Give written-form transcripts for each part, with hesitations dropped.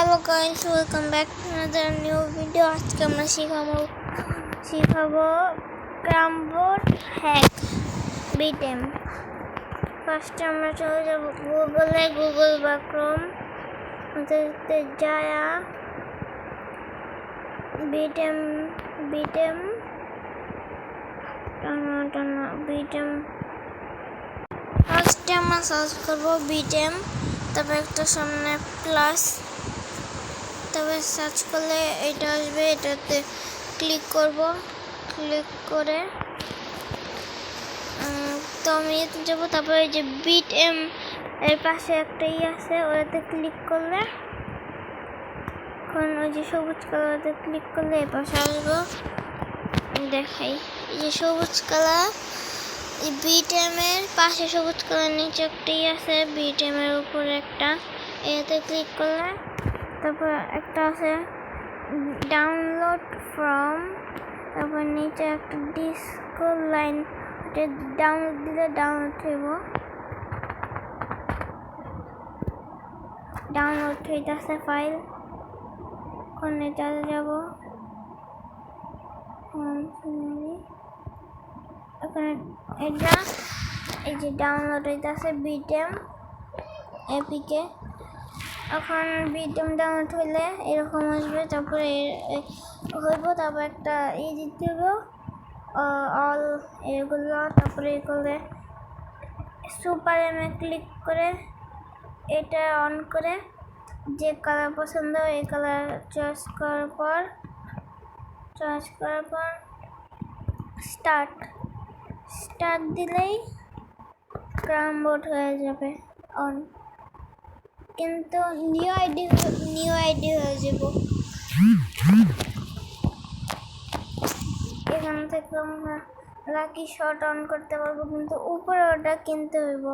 Hello guys, welcome back to another new video. আজকে আমরা শিখাবো ক্রামবোর্ড হ্যাক বিটেম। ফার্স্টে আমরা চলে যাব গুগলে, গুগল বা ক্রোম ওতে যায়া বিটেম ফার্স্টে আমরা সার্চ করবো বিটেম, তারপর একটা সামনে প্লাস, তবে সার্চ করলে এটা আসবে, এটাতে ক্লিক করব। ক্লিক করে তো আমি যাবো, তারপরে এই যে বিটেম এর পাশে একটা আছে, ওটাতে ক্লিক করলে এখন ওই যে সবুজ কালারতে ক্লিক করলে এই পাশে আসবো। দেখাই, এই যে সবুজ কালার বিটেম এর পাশে সবুজ কালার নিচে একটা আছে, বিটেম এর উপরে একটা, এতে ক্লিক করলে তারপর একটা আছে ডাউনলোড ফ্রম, তারপর নিচে একটা ডিসকো লাইন, ডাউনলোড দিলে ডাউনলোড হইব। ডাউনলোড হইতেছে ফাইল, ওখানে চলে যাব। এখানে এটা এই যে ডাউনলোড হইতেছে বিটেম এপিকে। এখন বিটেম ডাউনলোড হইলে এরকম আসবে, তারপরে হইব, তারপর একটা দিতে হবে অল এগুলো, তারপরে করলে সুপার এমে ক্লিক করে এটা অন করে যে কালার পছন্দ এই কালার চয়েস করার পর স্টার্ট দিলেই ক্রামবোর্ড হয়ে যাবে অন, কিন্তু নিউ আইডি হয়ে যাব। এখান থেকে আমরা লাকি শট অন করতে পারবো, কিন্তু উপরে ওটা কিনতে হইব।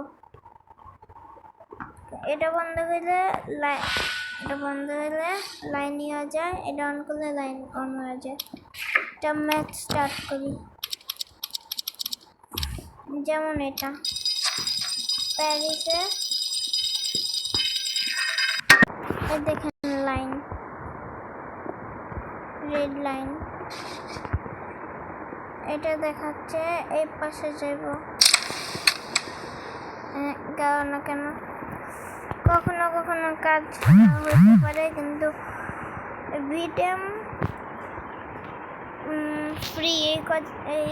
এটা বন্ধ হইলে লাইন হয়ে যায়, এটা অন করলে লাইন অন হয়ে যায়। এটা ম্যাচ স্টার্ট করি, যেমন এটা প্যারিসে দেখেন লাইন, রেড লাইন, এটা দেখাচ্ছে এই পাশে যাইব। গেল না কেন? কখনো কখনো কাজ হইতে পারে, কিন্তু বিটেম ফ্রি এই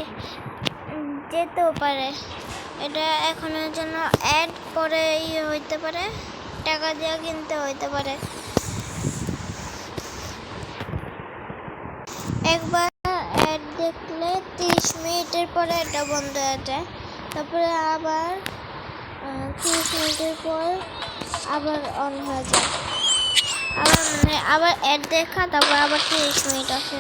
যেতেও পারে। এটা এখনের জন্য অ্যাড পরে হইতে পারে, টাকা দিয়ে কিনতে হইতে পারে। একবার অ্যাড দেখলে 30 মিনিটের পরে এটা বন্ধ হয়ে যায়, তারপরে আবার 30 মিনিটের পর আবার অন হয়ে যায়। আবার অ্যাড দেখা, তারপর আবার 30 মিনিট আসে।